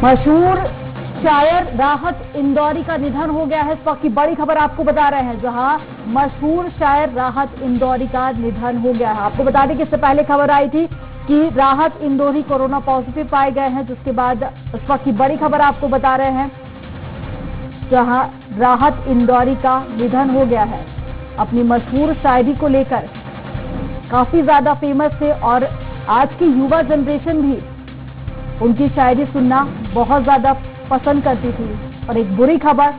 मशहूर शायर राहत इंदौरी का निधन हो गया है। इस वक्त की बड़ी खबर आपको बता रहे हैं, जहां मशहूर शायर राहत इंदौरी का निधन हो गया है। आपको बता दें कि इससे पहले खबर आई थी कि राहत इंदौरी कोरोना पॉजिटिव पाए गए हैं, जिसके बाद इस वक्त की बड़ी खबर आपको बता रहे हैं, जहां राहत इंदौरी का निधन हो गया है। अपनी मशहूर शायरी को लेकर काफी ज्यादा फेमस थे और आज की युवा जनरेशन भी उनकी शायरी सुनना बहुत ज्यादा पसंद करती थी। और एक बुरी खबर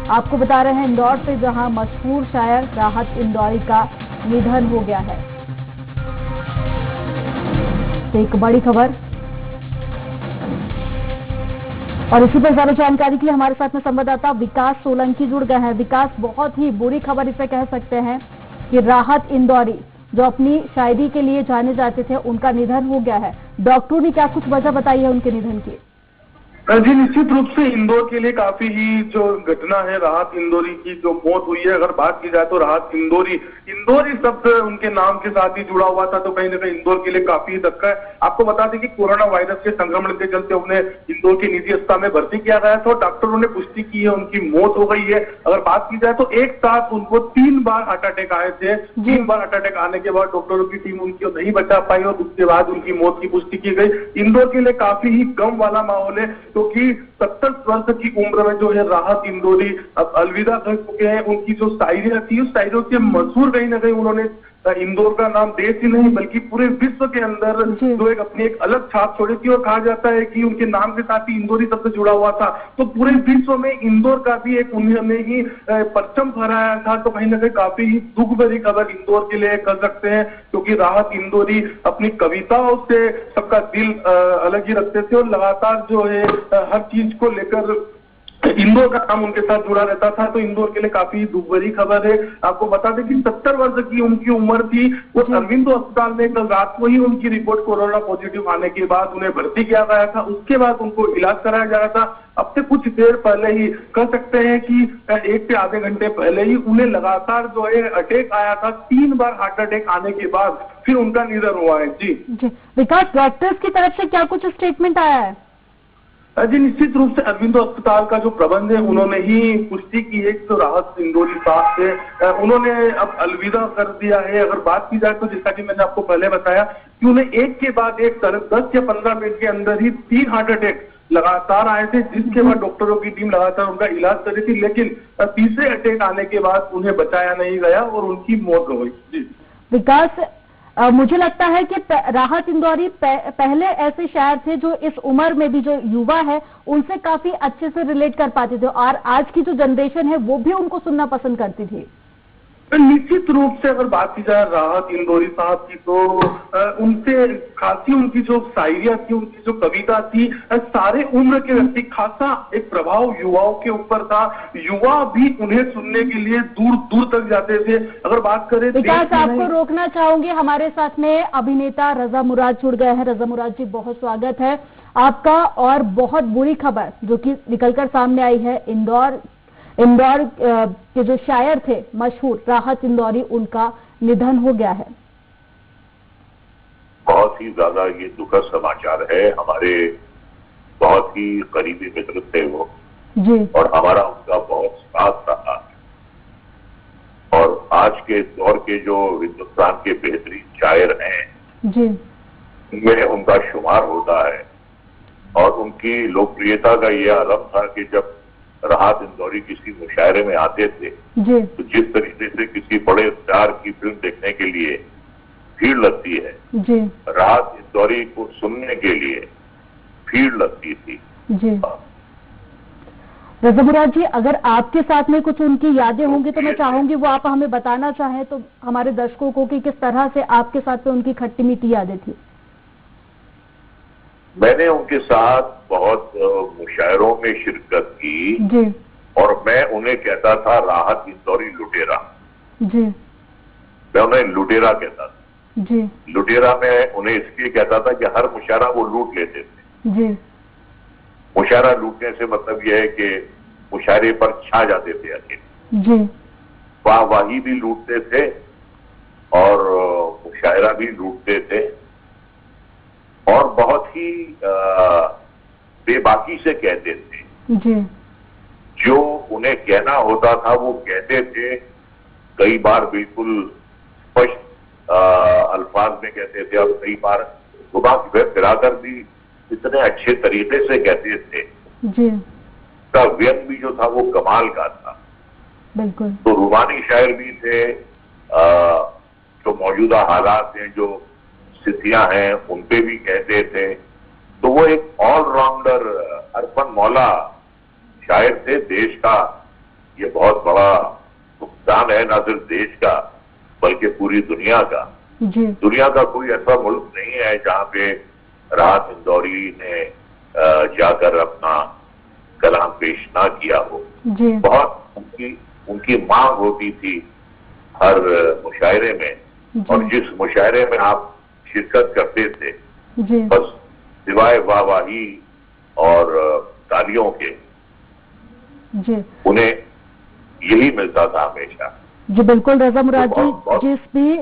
आपको बता रहे हैं इंदौर से, जहां मशहूर शायर राहत इंदौरी का निधन हो गया है। तो एक बड़ी खबर, और इसी पर ज्यादा जानकारी के लिए हमारे साथ में संवाददाता विकास सोलंकी जुड़ गए हैं। विकास, बहुत ही बुरी खबर इसे कह सकते हैं कि राहत इंदौरी जो अपनी शायरी के लिए जाने जाते थे, उनका निधन हो गया है। डॉक्टरों ने क्या कुछ वजह बताई है उनके निधन की? जी, निश्चित रूप से इंदौर के लिए काफी ही जो घटना है, राहत इंदौरी की जो मौत हुई है, अगर बात की जाए तो राहत इंदौरी शब्द उनके नाम के साथ ही जुड़ा हुआ था, तो कहीं ना कहीं इंदौर के लिए काफी धक्का है। आपको बता दें कि कोरोना वायरस के संक्रमण के चलते उन्हें इंदौर के निजी अस्पताल में भर्ती किया गया था और डॉक्टरों ने पुष्टि की है उनकी मौत हो गई है। अगर बात की जाए तो एक साथ उनको 3 बार हार्ट अटैक आए थे। 3 बार हार्ट अटैक आने के बाद डॉक्टरों की टीम उनको नहीं बचा पाई और उसके बाद उनकी मौत की पुष्टि की गई। इंदौर के लिए काफी ही गम वाला माहौल है, क्योंकि 70 वर्ष की उम्र में जो है राहत इंदौरी अब अलविदा कर चुके हैं। उनकी जो शायरियां थी, उस शायरियों से मशहूर कहीं ना कहीं उन्होंने इंदौर का नाम देश ही नहीं बल्कि पूरे विश्व के अंदर जो अपनी एक अलग छाप छोड़ी थी। और कहा जाता है कि उनके नाम के साथ ही इंदौरी शब्द जुड़ा हुआ था, तो पूरे विश्व में इंदौर का भी एक उन्होंने ही परचम फहराया था। तो कहीं ना कहीं काफी ही दुख भरी खबर इंदौर के लिए कर सकते हैं, क्योंकि राहत इंदौरी अपनी कविताओं से सबका दिल अलग ही रखते थे और लगातार जो है हर चीज को लेकर इंदौर का नाम उनके साथ जुड़ा रहता था। तो इंदौर के लिए काफी दुख भरी खबर है। आपको बता दें कि 70 वर्ष की उनकी उम्र थी और अरविंदो अस्पताल में कल रात को ही उनकी रिपोर्ट कोरोना पॉजिटिव आने के बाद उन्हें भर्ती किया गया था। उसके बाद उनको इलाज कराया जा रहा था। अब से कुछ देर पहले ही कह सकते हैं कि 1 से आधे घंटे पहले ही उन्हें लगातार जो है अटैक आया था। 3 बार हार्ट अटैक आने के बाद फिर उनका निधन हुआ है। जी विकास, डॉक्टर्स की तरफ से क्या कुछ स्टेटमेंट आया है? जी, निश्चित रूप से अरविंदो अस्पताल का जो प्रबंध है उन्होंने ही पुष्टि की है कि जो राहत इंदौरी साहब थे उन्होंने अब अलविदा कर दिया है। अगर बात की जाए तो जैसा कि मैंने आपको पहले बताया कि उन्हें एक के बाद एक 10 या 15 मिनट के अंदर ही 3 हार्ट अटैक लगातार आए थे, जिसके बाद डॉक्टरों की टीम लगातार उनका इलाज कर रही थी। लेकिन तीसरे अटैक आने के बाद उन्हें बचाया नहीं गया और उनकी मौत हो गई। जी विकास, मुझे लगता है कि राहत इंदौरी पहले ऐसे शायर थे जो इस उम्र में भी जो युवा है उनसे काफी अच्छे से रिलेट कर पाते थे, और आज की जो जनरेशन है वो भी उनको सुनना पसंद करती थी। निश्चित रूप से अगर बात की जाए राहत इंदौरी साहब की, तो उनसे खासी उनकी जो शायरियां थी, उनकी जो कविता थी, सारे उम्र के व्यक्ति खासा एक प्रभाव युवाओं के ऊपर था। युवा भी उन्हें सुनने के लिए दूर दूर तक जाते थे। अगर बात करें विकास, आपको रोकना चाहूंगी, हमारे साथ में अभिनेता रजा मुराद जुड़ गए हैं। रजा मुराद जी, बहुत स्वागत है आपका। और बहुत बुरी खबर जो कि निकलकर सामने आई है, इंदौर के जो शायर थे मशहूर राहत इंदौरी, उनका निधन हो गया है। बहुत ही ज्यादा ये दुखद समाचार है। हमारे बहुत ही करीबी मित्र थे वो जी, और हमारा उनका बहुत साथ रहा। और आज के दौर के जो हिंदुस्तान के बेहतरीन शायर हैं जी, उनमें उनका शुमार होता है। और उनकी लोकप्रियता का ये आलम था कि जब राहत इंदौरी किसी मुशायरे में आते थे जी, तो जिस तरीके से किसी बड़े स्टार की फिल्म देखने के लिए भीड़ लगती है जी, राहत इंदौरी को सुनने के लिए भीड़ लगती थी। जी। रजा मुराद जी, अगर आपके साथ में कुछ उनकी यादें होंगी तो मैं चाहूंगी वो आप हमें बताना चाहें तो हमारे दर्शकों को कि किस तरह से आपके साथ में उनकी खट्टी मीठी यादें थी। मैंने उनके साथ बहुत मुशायरों में शिरकत की जी, और मैं उन्हें कहता था राहत इंदौरी लुटेरा। जी, मैं उन्हें लुटेरा कहता था। जी, लुटेरा में उन्हें इसलिए कहता था कि हर मुशायरा वो लूट लेते थे। जी, मुशायरा लूटने से मतलब यह है कि मुशायरे पर छा जाते थे अकेले। जी, वाही भी लूटते थे और मुशायरा भी लूटते थे। और बहुत ही बेबाकी से कहते थे। जी। जो उन्हें कहना होता था वो कहते थे, कई बार बिल्कुल स्पष्ट अल्फाज में कहते थे, और कई बार घुमा फिराकर भी इतने अच्छे तरीके से कहते थे। जी। का व्यंग भी जो था वो कमाल का था। बिल्कुल। तो रूमानी शायर भी थे, जो मौजूदा हालात हैं, जो स्थितियां हैं, उन पे भी कहते थे। तो वो एक ऑलराउंडर अरफन मौला शायर थे। देश का ये बहुत बड़ा नुकसान है, ना सिर्फ देश का बल्कि पूरी दुनिया का। जी। दुनिया का कोई ऐसा मुल्क नहीं है जहां पे राहत इंदौरी ने जाकर अपना कलाम पेश ना किया हो। जी। बहुत उनकी मांग होती थी हर मुशायरे में, और जिस मुशायरे में आप शिरकत करते थे, जी। बस सिवाय वाहवाही और तालियों के जी। उन्हें यही मिलता था हमेशा। जी बिल्कुल रजा मुराद जी, जिस भी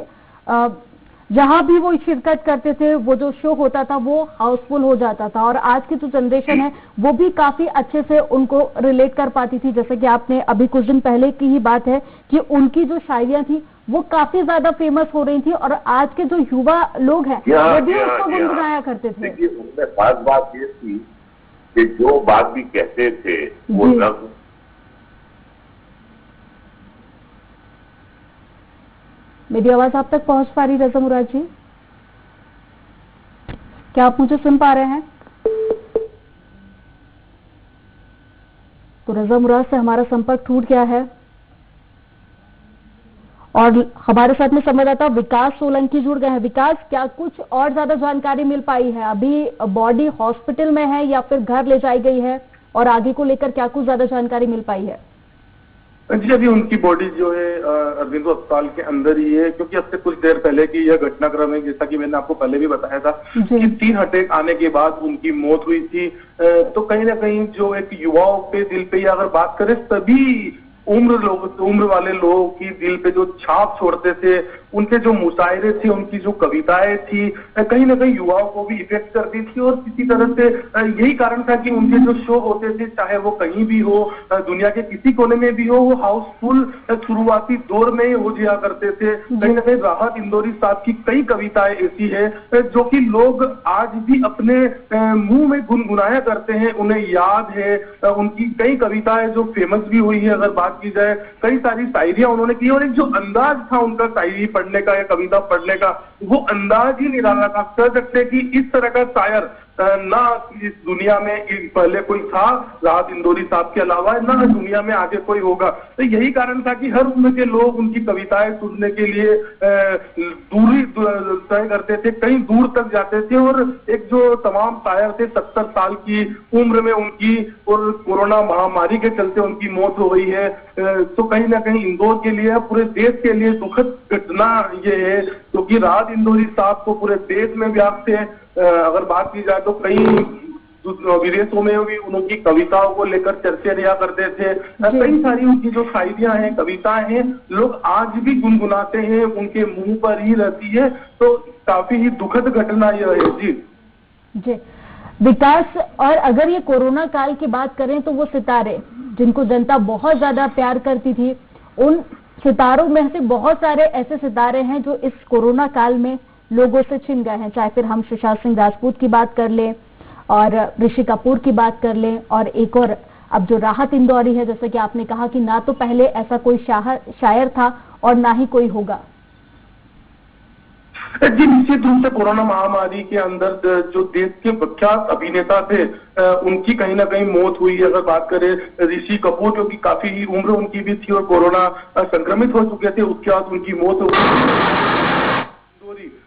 जहां भी वो शिरकत करते थे, वो जो शो होता था वो हाउसफुल हो जाता था, और आज की जो जनरेशन है वो भी काफी अच्छे से उनको रिलेट कर पाती थी। जैसे कि आपने अभी कुछ दिन पहले की ही बात है कि उनकी जो शायरियां थी वो काफी ज्यादा फेमस हो रही थी, और आज के जो युवा लोग हैं वो भी उसको गुनगुनाया करते थे। देखिए, उनमें खास बात ये थी कि जो बात भी कहते थे वो नज़्म, मेरी आवाज आप तक पहुंच पा रही रजा मुराद जी? क्या आप मुझे सुन पा रहे हैं? तो रजा मुराद से हमारा संपर्क टूट गया है, और हमारे साथ में संवाददाता विकास सोलंकी जुड़ गए हैं। विकास, क्या कुछ और ज्यादा जानकारी मिल पाई है? अभी बॉडी हॉस्पिटल में है या फिर घर ले जाई गई है, और आगे को लेकर क्या कुछ ज्यादा जानकारी मिल पाई है? जी, अभी उनकी बॉडी जो है अरविंदो अस्पताल के अंदर ही है, क्योंकि अब से कुछ देर पहले की यह घटनाक्रम है, जैसा कि मैंने आपको पहले भी बताया था कि 3 अटैक आने के बाद उनकी मौत हुई थी। तो कहीं ना कहीं जो एक युवाओं पे दिल पे, अगर बात करें सभी उम्र वाले लोगों की दिल पे जो छाप छोड़ते थे, उनके जो मुशायरे थे, उनकी जो कविताएं थी, कहीं ना कहीं युवाओं को भी इफेक्ट करती थी। और किसी तरह से यही कारण था कि उनके जो शो होते थे, चाहे वो कहीं भी हो, दुनिया के किसी कोने में भी हो, वो हाउसफुल शुरुआती दौर में ही हो जाया करते थे। कहीं ना कहीं राहत इंदौरी साहब की कई कविताएं ऐसी है जो कि लोग आज भी अपने मुंह में गुनगुनाया करते हैं, उन्हें याद है। उनकी कई कविताएं जो फेमस भी हुई है, अगर बात की जाए, कई सारी शायरियां उन्होंने की, और एक जो अंदाज था उनका शायरी पढ़ने का या कविता पढ़ने का, वो अंदाज ही निराला था। कह सकते कि इस तरह का शायर ना इस दुनिया में पहले कोई था राहत इंदौरी साहब के अलावा, ना दुनिया में आगे कोई होगा। तो यही कारण था कि हर उम्र के लोग उनकी कविताएं सुनने के लिए दूरी तय करते थे, कहीं दूर तक जाते थे। और एक जो तमाम शायर थे, 70 साल की उम्र में उनकी, और कोरोना महामारी के चलते उनकी मौत हो गई है। तो कहीं ना कहीं इंदौर के लिए, पूरे देश के लिए दुखद घटना ये है, क्योंकि राहत इंदौरी साहब को पूरे देश में व्याप्त है। अगर बात की जाए तो कई विदेशों में भी उनकी कविताओं को लेकर चर्चे रिया करते थे। कई सारी उनकी जो शायरियां हैं, कविताएं हैं, लोग आज भी गुनगुनाते हैं, उनके मुंह पर ही रहती है। तो काफी ही दुखद घटना यह है। जी विकास, और अगर ये कोरोना काल की बात करें तो वो सितारे जिनको जनता बहुत ज्यादा प्यार करती थी, उन सितारों में से बहुत सारे ऐसे सितारे हैं जो इस कोरोना काल में लोगों से छिन गए हैं। चाहे फिर हम सुशांत सिंह राजपूत की बात कर लें, और ऋषि कपूर की बात कर लें, और एक और अब जो राहत इंदौरी है, जैसे कि आपने कहा कि ना तो पहले ऐसा कोई शायर था और ना ही कोई होगा। जी, निश्चित रूप से कोरोना महामारी के अंदर जो देश के प्रख्यात अभिनेता थे, उनकी कहीं ना कहीं मौत हुई है। अगर बात करें ऋषि कपूर, जो कि काफी ही उम्र उनकी भी थी और कोरोना संक्रमित हो चुके थे, उसके बाद उनकी मौत हो गई।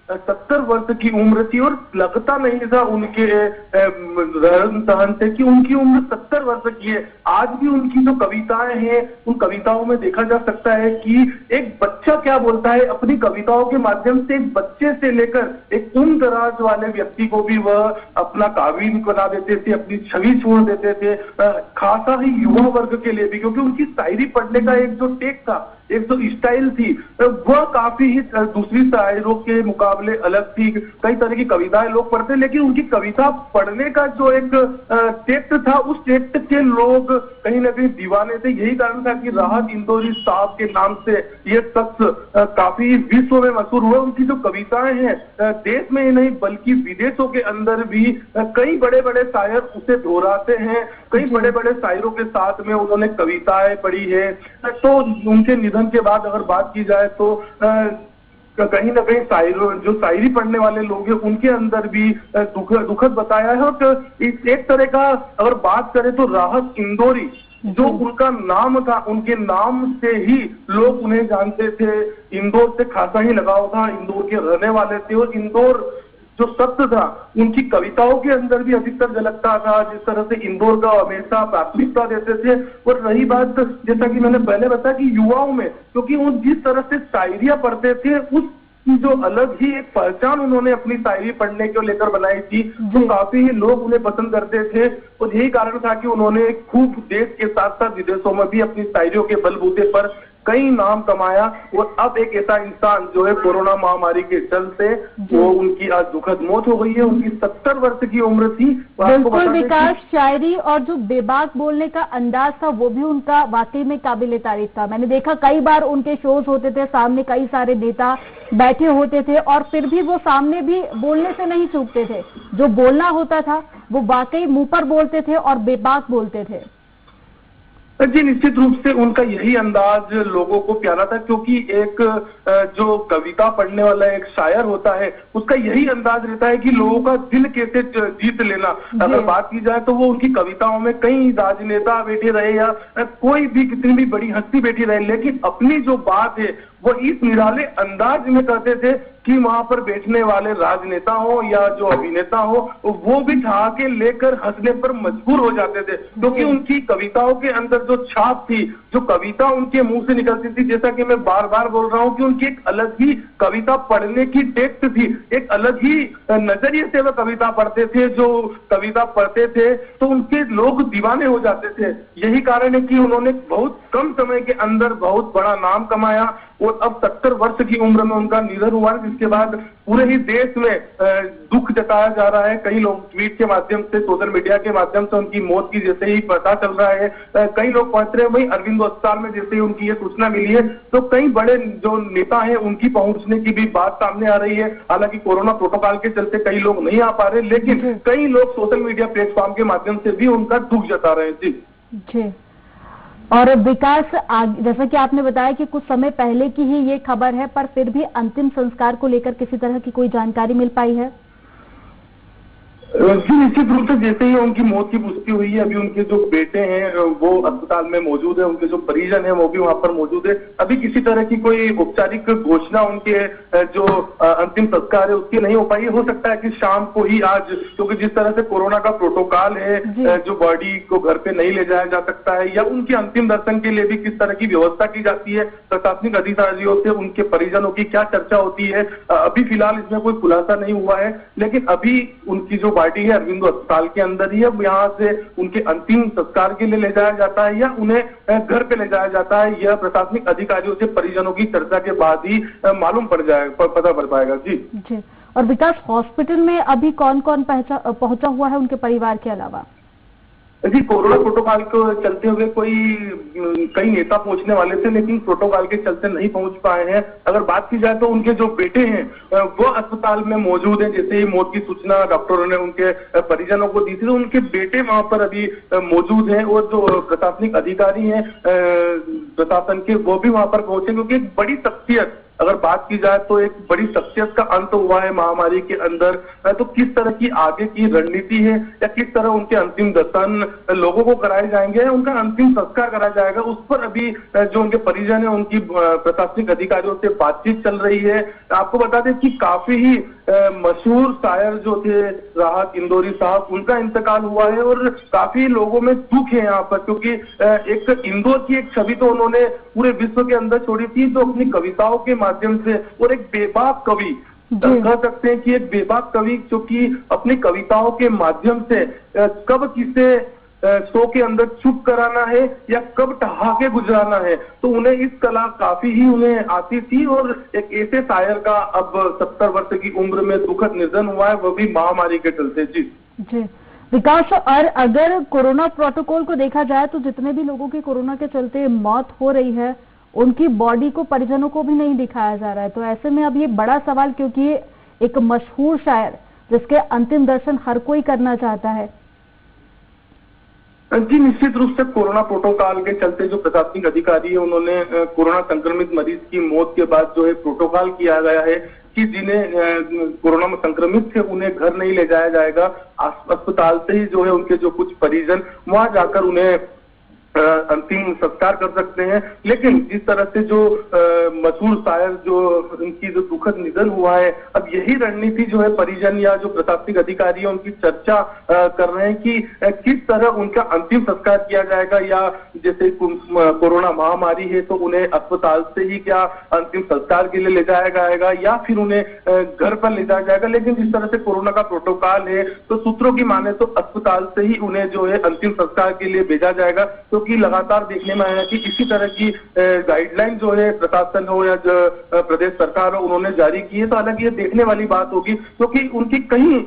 70 वर्ष की उम्र थी, और लगता नहीं था उनके रहन सहन से कि उनकी उम्र 70 वर्ष की है। आज भी उनकी जो कविताएं हैं, उन कविताओं में देखा जा सकता है कि एक बच्चा क्या बोलता है। अपनी कविताओं के माध्यम से एक बच्चे से लेकर एक उम्र दराज वाले व्यक्ति को भी वह अपना काबिल बना देते थे, अपनी छवि छोड़ देते थे, खासा ही युवा वर्ग के लिए भी, क्योंकि उनकी शायरी पढ़ने का एक जो टेक था, एक जो स्टाइल थी, वह काफी ही दूसरी शायरों के मुकाबले मुकाबले अलग थी। कई तरह की कविताएं लोग पढ़ते, लेकिन उनकी कविता पढ़ने का जो एक टेक्स्ट था, उस टेक्स्ट के लोग कहीं ना कहीं दीवाने थे। यही कारण था कि राहत इंदौरी साहब के नाम से ये शख्स काफी विश्व में मशहूर हुए। उनकी जो कविताएं हैं देश में ही नहीं बल्कि विदेशों के अंदर भी कई बड़े बड़े शायर उसे दोहराते हैं। कई बड़े बड़े शायरों के साथ में उन्होंने कविताएं पढ़ी है। तो उनके निधन के बाद अगर बात की जाए तो कहीं ना कहीं जो शायरी पढ़ने वाले लोग हैं उनके अंदर भी दुखद बताया है। और इस एक तरह का अगर बात करें तो राहत इंदौरी जो उनका नाम था, उनके नाम से ही लोग उन्हें जानते थे। इंदौर से खासा ही लगाव था, इंदौर के रहने वाले थे और इंदौर जो सत्य था उनकी कविताओं के अंदर भी अधिकतर झलकता था। जिस तरह से इंदौर का हमेशा प्राथमिकता देते थे। और रही बात, जैसा कि मैंने पहले बताया कि युवाओं में, क्योंकि वो जिस तरह से शायरियां पढ़ते थे उस जो अलग ही एक पहचान उन्होंने अपनी शायरी पढ़ने को लेकर बनाई थी, तो काफी ही लोग उन्हें पसंद करते थे। और यही कारण था कि उन्होंने खूब देश के साथ साथ विदेशों में भी अपनी शायरियों के बलबूते पर कई नाम कमाया। और अब एक ऐसा इंसान जो है कोरोना महामारी के चलते वो उनकी आज दुखद मौत हो गई है। उनकी 70 वर्ष की उम्र थी। बिल्कुल विकास, शायरी और जो बेबाक बोलने का अंदाज था वो भी उनका वाकई में काबिले तारीफ था। मैंने देखा कई बार उनके शोज होते थे, सामने कई सारे नेता बैठे होते थे और फिर भी वो सामने भी बोलने से नहीं चूकते थे। जो बोलना होता था वो वाकई मुंह पर बोलते थे और बेबाक बोलते थे। जी निश्चित रूप से उनका यही अंदाज लोगों को प्यारा था, क्योंकि एक जो कविता पढ़ने वाला एक शायर होता है उसका यही अंदाज रहता है कि लोगों का दिल कैसे जीत लेना। अगर बात की जाए तो वो उनकी कविताओं में कई राजनेता बैठे रहे या कोई भी कितनी भी बड़ी हस्ती बैठी रहे, लेकिन अपनी जो बात है वो इस निराले अंदाज में करते थे कि वहां पर बैठने वाले राजनेता हो या जो अभिनेता हो वो भी ठहाके लेकर हंसने पर मजबूर हो जाते थे। क्योंकि उनकी कविताओं के अंदर जो छाप थी, जो कविता उनके मुंह से निकलती थी, जैसा कि मैं बार बार बोल रहा हूं कि उनकी एक अलग ही कविता पढ़ने की टेक्स्ट थी, एक अलग ही नजरिए से वह कविता पढ़ते थे। जो कविता पढ़ते थे तो उनके लोग दीवाने हो जाते थे। यही कारण है कि उन्होंने बहुत कम समय के अंदर बहुत बड़ा नाम कमाया और अब 70 वर्ष की उम्र में उनका निधन हुआ है, जिसके बाद पूरे ही देश में दुख जताया जा रहा है। कई लोग ट्वीट के माध्यम से, सोशल मीडिया के माध्यम से उनकी मौत की जैसे ही पता चल रहा है कई लोग पहुंच रहे हैं। वहीं अरविंदो अस्पताल में जैसे ही उनकी ये सूचना मिली है तो कई बड़े जो नेता हैं उनकी पहुंचने की भी बात सामने आ रही है। हालांकि कोरोना प्रोटोकॉल के चलते कई लोग नहीं आ पा रहे, लेकिन कई लोग सोशल मीडिया प्लेटफॉर्म के माध्यम से भी उनका दुख जता रहे हैं। जी और विकास, जैसा कि आपने बताया कि कुछ समय पहले की ही ये खबर है, पर फिर भी अंतिम संस्कार को लेकर किसी तरह की कोई जानकारी मिल पाई है? जी निश्चित रूप से जैसे ही उनकी मौत की पुष्टि हुई है, अभी उनके जो बेटे हैं वो अस्पताल में मौजूद है, उनके जो परिजन हैं वो भी वहां पर मौजूद है। अभी किसी तरह की कोई औपचारिक घोषणा उनके जो अंतिम संस्कार है उसकी नहीं हो पाई। हो सकता है कि शाम को ही आज, क्योंकि जिस तरह से कोरोना का प्रोटोकॉल है जो बॉडी को घर पे नहीं ले जाया जा सकता है, या उनके अंतिम दर्शन के लिए भी किस तरह की व्यवस्था की जाती है, प्रशासनिक अधिकारियों से उनके परिजनों की क्या चर्चा होती है, अभी फिलहाल इसमें कोई खुलासा नहीं हुआ है। लेकिन अभी उनकी जो पार्टी है अरविंदो अस्पताल के अंदर ही है, यहाँ से उनके अंतिम संस्कार के लिए ले जाया जाता है या उन्हें घर पे ले जाया जाता है, यह प्रशासनिक अधिकारियों से परिजनों की चर्चा के बाद ही मालूम पड़ जाएगा, पता पड़ पाएगा। जी और विकास, हॉस्पिटल में अभी कौन कौन पहुंचा हुआ है उनके परिवार के अलावा? जी कोरोना प्रोटोकॉल को चलते हुए कई नेता पहुंचने वाले थे, लेकिन प्रोटोकॉल के चलते नहीं पहुंच पाए हैं। अगर बात की जाए तो उनके जो बेटे हैं वो अस्पताल में मौजूद हैं। जैसे ही मौत की सूचना डॉक्टरों ने उनके परिजनों को दी थी तो उनके बेटे वहां पर अभी मौजूद हैं और जो प्रशासनिक अधिकारी हैं प्रशासन के वो भी वहां पर पहुंचे, क्योंकि एक बड़ी शख्सियत, अगर बात की जाए तो एक बड़ी शख्सियत का अंत हुआ है महामारी के अंदर। तो किस तरह की आगे की रणनीति है या किस तरह उनके अंतिम दर्शन लोगों को कराए जाएंगे, उनका अंतिम संस्कार कराया जाएगा, उस पर अभी जो उनके परिजन है उनकी प्रशासनिक अधिकारियों से बातचीत चल रही है। आपको बता दें कि काफी ही मशहूर शायर जो थे राहत इंदौरी साहब, उनका इंतकाल हुआ है और काफी लोगों में दुख है यहाँ पर, क्योंकि एक इंदौर की एक छवि तो उन्होंने पूरे विश्व के अंदर छोड़ी थी, जो अपनी कविताओं के माध्यम से, और एक बेबाक कवि कह सकते हैं कि एक बेबाक कवि जो कि अपनी कविताओं के माध्यम से कब किसे शो के अंदर चुप कराना है या कब ठहाके गुजराना है, तो उन्हें इस कला काफी ही उन्हें आती थी। और एक ऐसे शायर का अब 70 वर्ष की उम्र में दुखद निधन हुआ है, वह भी महामारी के चलते। जी विकास, और अगर कोरोना प्रोटोकॉल को देखा जाए तो जितने भी लोगों की कोरोना के चलते मौत हो रही है, उनकी बॉडी को परिजनों को भी नहीं दिखाया जा रहा है। तो ऐसे में अब ये बड़ा सवाल, क्योंकि एक मशहूर शायर जिसके अंतिम दर्शन हर कोई करना चाहता है। जी निश्चित रूप से कोरोना प्रोटोकॉल के चलते जो प्रशासनिक अधिकारी है, उन्होंने कोरोना संक्रमित मरीज की मौत के बाद जो है प्रोटोकॉल किया गया है कि जिन्हें कोरोना में संक्रमित थे उन्हें घर नहीं ले जाया जाएगा, अस्पताल से ही जो है उनके जो कुछ परिजन वहां जाकर उन्हें अंतिम संस्कार कर सकते हैं। लेकिन जिस तरह से जो मशहूर शायर जो उनकी जो दुखद निधन हुआ है, अब यही रणनीति जो है परिजन या जो प्रशासनिक अधिकारी है उनकी चर्चा कर रहे हैं कि किस तरह उनका अंतिम संस्कार किया जाएगा, या जैसे कोरोना महामारी है तो उन्हें अस्पताल से ही क्या अंतिम संस्कार के लिए ले जाया जाएगा या फिर उन्हें घर पर ले जाया जाएगा। लेकिन जिस तरह से कोरोना का प्रोटोकॉल है तो सूत्रों की माने तो अस्पताल से ही उन्हें जो है अंतिम संस्कार के लिए भेजा जाएगा, क्योंकि लगातार देखने में आया कि इसी तरह की गाइडलाइन जो है प्रशासन हो या प्रदेश सरकार हो उन्होंने जारी की है। तो हालांकि ये देखने वाली बात होगी, क्योंकि उनकी कहीं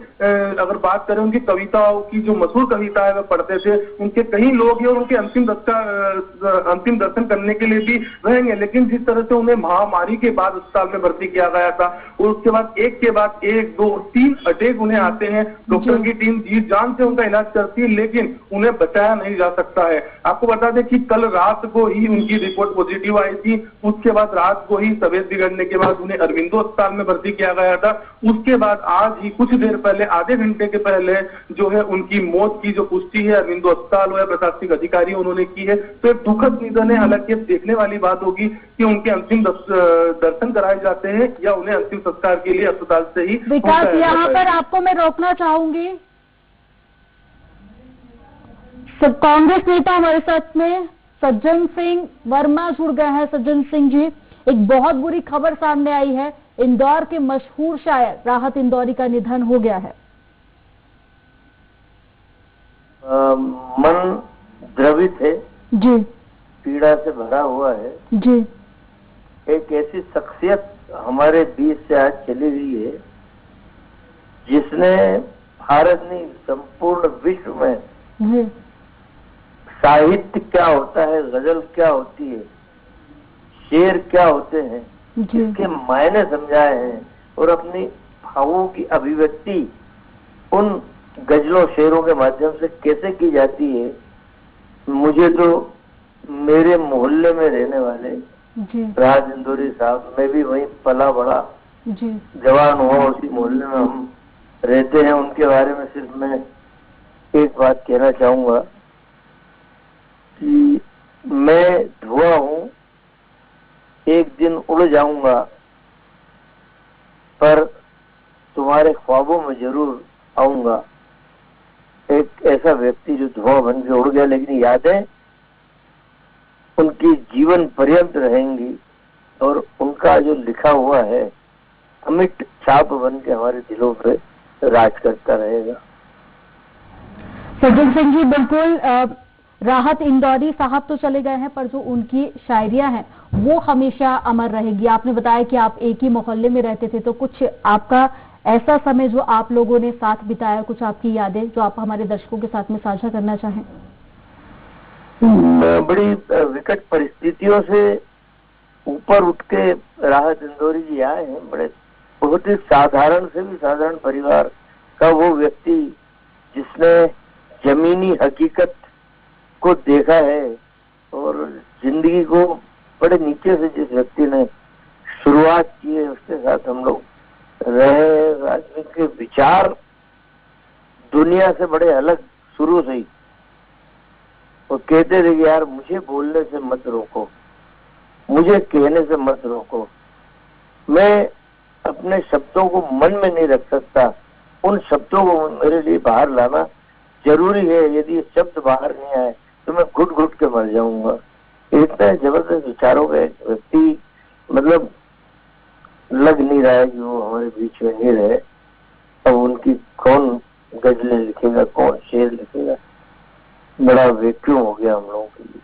अगर बात करें उनकी कविताओं की, जो मशहूर कविता है वे पढ़ते थे, उनके कई लोग हैं और उनके अंतिम दर्शन करने के लिए भी रहेंगे। लेकिन जिस तरह से उन्हें महामारी के बाद अस्पताल में भर्ती किया गया था और उसके बाद एक के बाद 1, 2, 3 अटैक उन्हें आते हैं, डॉक्टर की टीम जी जान से उनका इलाज करती है लेकिन उन्हें बचाया नहीं जा सकता है। आपको बता दें कि कल रात को ही उनकी रिपोर्ट पॉजिटिव आई थी, उसके बाद रात को ही तबीयत बिगड़ने के बाद उन्हें अरविंदो अस्पताल में भर्ती किया गया था। उसके बाद आज ही कुछ देर पहले, आधे घंटे के पहले जो है उनकी मौत की जो पुष्टि है अरविंदो अस्पताल या प्रशासनिक अधिकारी उन्होंने की है। तो एक दुखद निधन है। हालांकि अब देखने वाली बात होगी कि उनके अंतिम दर्शन कराए जाते हैं या उन्हें अंतिम संस्कार के लिए अस्पताल से ही। विकास, यहाँ पर आपको मैं रोकना चाहूंगी। कांग्रेस नेता हमारे साथ में सज्जन सिंह वर्मा जुड़ गए हैं। सज्जन सिंह जी, एक बहुत बुरी खबर सामने आई है, इंदौर के मशहूर शायर राहत इंदौरी का निधन हो गया है। मन द्रवित है जी, पीड़ा से भरा हुआ है जी। एक ऐसी शख्सियत हमारे बीच से आज चली हुई है जिसने भारत नहीं संपूर्ण विश्व में जी साहित्य क्या होता है, गजल क्या होती है, शेर क्या होते हैं, इसके मायने समझाए हैं और अपनी भावों की अभिव्यक्ति उन गजलों शेरों के माध्यम से कैसे की जाती है। मुझे तो मेरे मोहल्ले में रहने वाले राहत इंदौरी साहब, मैं भी वहीं पला बड़ा जवान हुआ, उसी मोहल्ले में हम रहते हैं, उनके बारे में सिर्फ मैं एक बात कहना चाहूंगा कि मैं धुआं हूं, एक दिन उड़ जाऊंगा पर तुम्हारे ख्वाबों में जरूर आऊंगा। एक ऐसा व्यक्ति जो धुआं बन के उड़ गया, लेकिन यादें उनकी जीवन पर्यंत रहेंगी और उनका जो लिखा हुआ है अमिट छाप बन के हमारे दिलों पे राज करता रहेगा। सज्जन सिंह जी, बिल्कुल राहत इंदौरी साहब तो चले गए हैं, पर जो उनकी शायरियां हैं वो हमेशा अमर रहेगी। आपने बताया कि आप एक ही मोहल्ले में रहते थे, तो कुछ आपका ऐसा समय जो आप लोगों ने साथ बिताया, कुछ आपकी यादें जो आप हमारे दर्शकों के साथ में साझा करना चाहें। बड़ी विकट परिस्थितियों से ऊपर उठ के राहत इंदौरी जी आए हैं। बड़े बहुत ही साधारण से भी साधारण परिवार का वो व्यक्ति जिसने जमीनी हकीकत को देखा है और जिंदगी को बड़े नीचे से जिस व्यक्ति ने शुरुआत की है उसके साथ हम लोग रहे। राजनीति के विचार दुनिया से बड़े अलग शुरू से ही। वो कहते थे कि यार मुझे बोलने से मत रोको, मुझे कहने से मत रोको, मैं अपने शब्दों को मन में नहीं रख सकता, उन शब्दों को मेरे लिए बाहर लाना जरूरी है, यदि ये शब्द बाहर नहीं आए तो मैं घुट घुट के मर जाऊंगा। इतने जबरदस्त विचारों का एक व्यक्ति, मतलब लग नहीं रहा है कि वो हमारे बीच में नहीं रहे। अब उनकी कौन गजलें लिखेगा, कौन शेर लिखेगा, बड़ा वैक्यूम हो गया हम लोगों के लिए।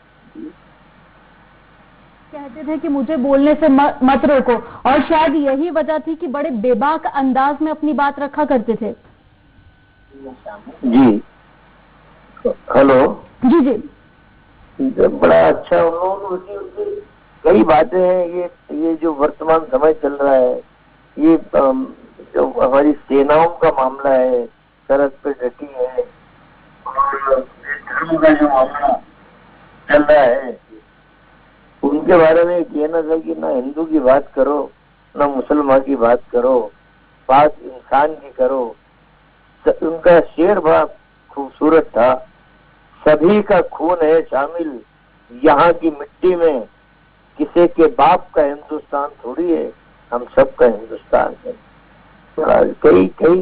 कहते थे कि मुझे बोलने से मत रोको, और शायद यही वजह थी कि बड़े बेबाक अंदाज में अपनी बात रखा करते थे। जी हेलो। जी जी। बड़ा अच्छा उन्होंने कई बातें हैं। ये जो वर्तमान समय चल रहा है, ये जो हमारी सेनाओं का मामला है, सरहद पे डटी है, और धर्म का जो मामला चल रहा है, उनके बारे में कहना था कि ना हिंदू की बात करो, ना मुसलमान की बात करो, बात इंसान की करो। उनका शेर बड़ा खूबसूरत था, सभी का खून है शामिल यहाँ की मिट्टी में, किसी के बाप का हिंदुस्तान थोड़ी है, हम सबका हिंदुस्तान है। कई कई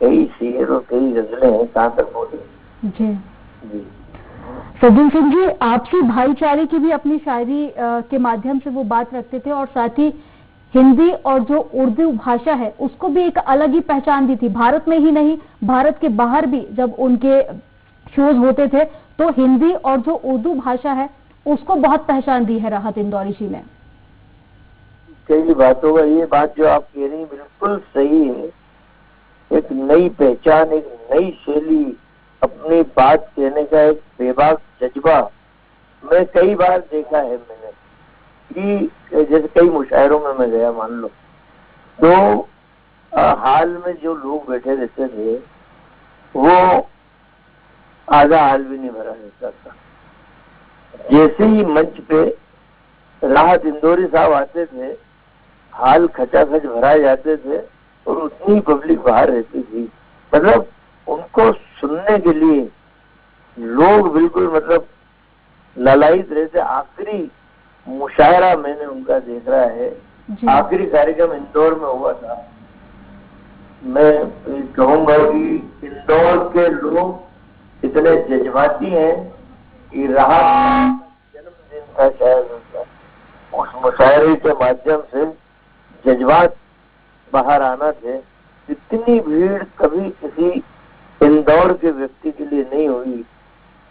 कई शेर और कई गजलें हैं, कहाँ तक बोले। जी जी सज्जन सिंह जी, आपसी भाईचारे की भी अपनी शायरी के माध्यम से वो बात रखते थे, और साथ ही हिंदी और जो उर्दू भाषा है उसको भी एक अलग ही पहचान दी थी। भारत में ही नहीं, भारत के बाहर भी जब उनके शोज होते थे तो हिंदी और जो उर्दू भाषा है उसको बहुत पहचान दी है राहत इंदौरी जी ने। कई बातों का ये बात जो आप कह रही हैं बिल्कुल सही है। एक नई पहचान, एक नई शैली, अपनी बात कहने का एक बेबाक जज्बा मैं कई बार देखा है मैंने कि जैसे कई मुशायरों में मैं गया, मान लो तो हाल में जो लोग बैठे रहते थे वो आधा हाल भी नहीं भरा रहता था। जैसे ही मंच पे राहत इंदौरी साहब आते थे, हाल खचाखच भराए जाते थे और उतनी पब्लिक बाहर रहती थी। मतलब उनको सुनने के लिए लोग बिल्कुल मतलब ललायित रहते। आखिरी मुशायरा मैंने उनका देख रहा है, आखिरी कार्यक्रम इंदौर में हुआ था। मैं कहूँगा कि इंदौर के लोग इतने जज्बाती हैं कि राहत जन्मदिन था शायद उनका, उस मुशायरे के माध्यम से जज्बात बाहर आना थे। इतनी भीड़ कभी किसी इंदौर के व्यक्ति के लिए नहीं हुई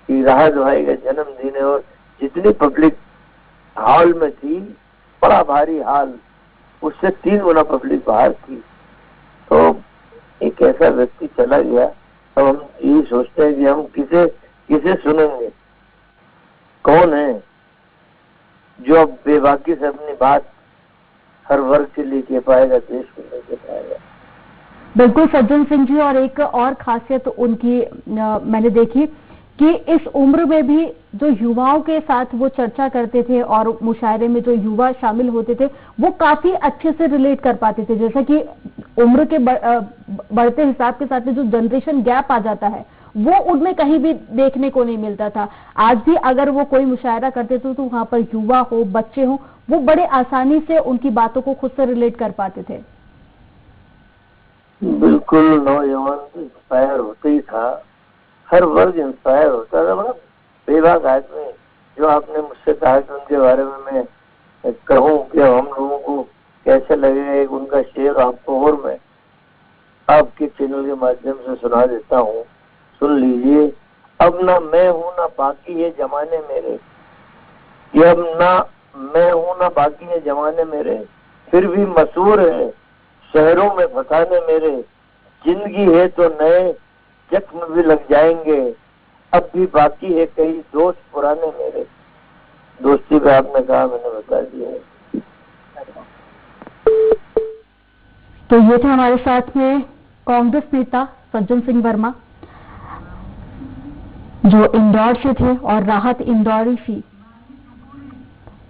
कि राहत भाई का जन्मदिन है, और जितनी पब्लिक हॉल में थी, बड़ा भारी हॉल, उससे 3 गुना पब्लिक बाहर थी। तो एक ऐसा व्यक्ति चला गया। अब हम यही सोचते हैं कि हम किसे सुनेंगे, कौन है जो अब बेबाकी से अपनी बात हर वर्ग के लिए कह पाएगा, देश के लिए कह पाएगा। बिल्कुल सज्जन सिंह जी, और एक और खासियत उनकी मैंने देखी कि इस उम्र में भी जो युवाओं के साथ वो चर्चा करते थे और मुशायरे में जो युवा शामिल होते थे वो काफी अच्छे से रिलेट कर पाते थे। जैसा कि उम्र के बढ़ते हिसाब के साथ में जो जनरेशन गैप आ जाता है वो उनमें कहीं भी देखने को नहीं मिलता था। आज भी अगर वो कोई मुशायरा करते थे तो वहां पर युवा हो, बच्चे हो, वो बड़े आसानी से उनकी बातों को खुद से रिलेट कर पाते थे। बिल्कुल, नौजवान तो इंस्पायर होते ही था, हर वर्ग इंस्पायर होता था। बड़ा बेबाक आदमी, जो आपने मुझसे कहा कि उनके बारे में मैं कहूँ कि हम लोगों को कैसे लगेगा, एक उनका शेर आपको और मैं आपके चैनल के माध्यम से सुना देता हूँ, सुन लीजिए। अब ना मैं हूँ ना बाकी है जमाने मेरे, ये अब ना मैं हूँ ना बाकी है जमाने मेरे, फिर भी मशहूर है शहरों में फसाने मेरे, जिंदगी है तो नए जख्म भी लग जाएंगे, अब भी बाकी है कई दोस्त पुराने मेरे। दोस्ती पे आपने कहा, मैंने बता दिया। तो ये थे हमारे साथ में कांग्रेस नेता सज्जन सिंह वर्मा जो इंदौर से थे, और राहत इंदौरी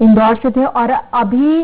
इंदौर से थे, और अभी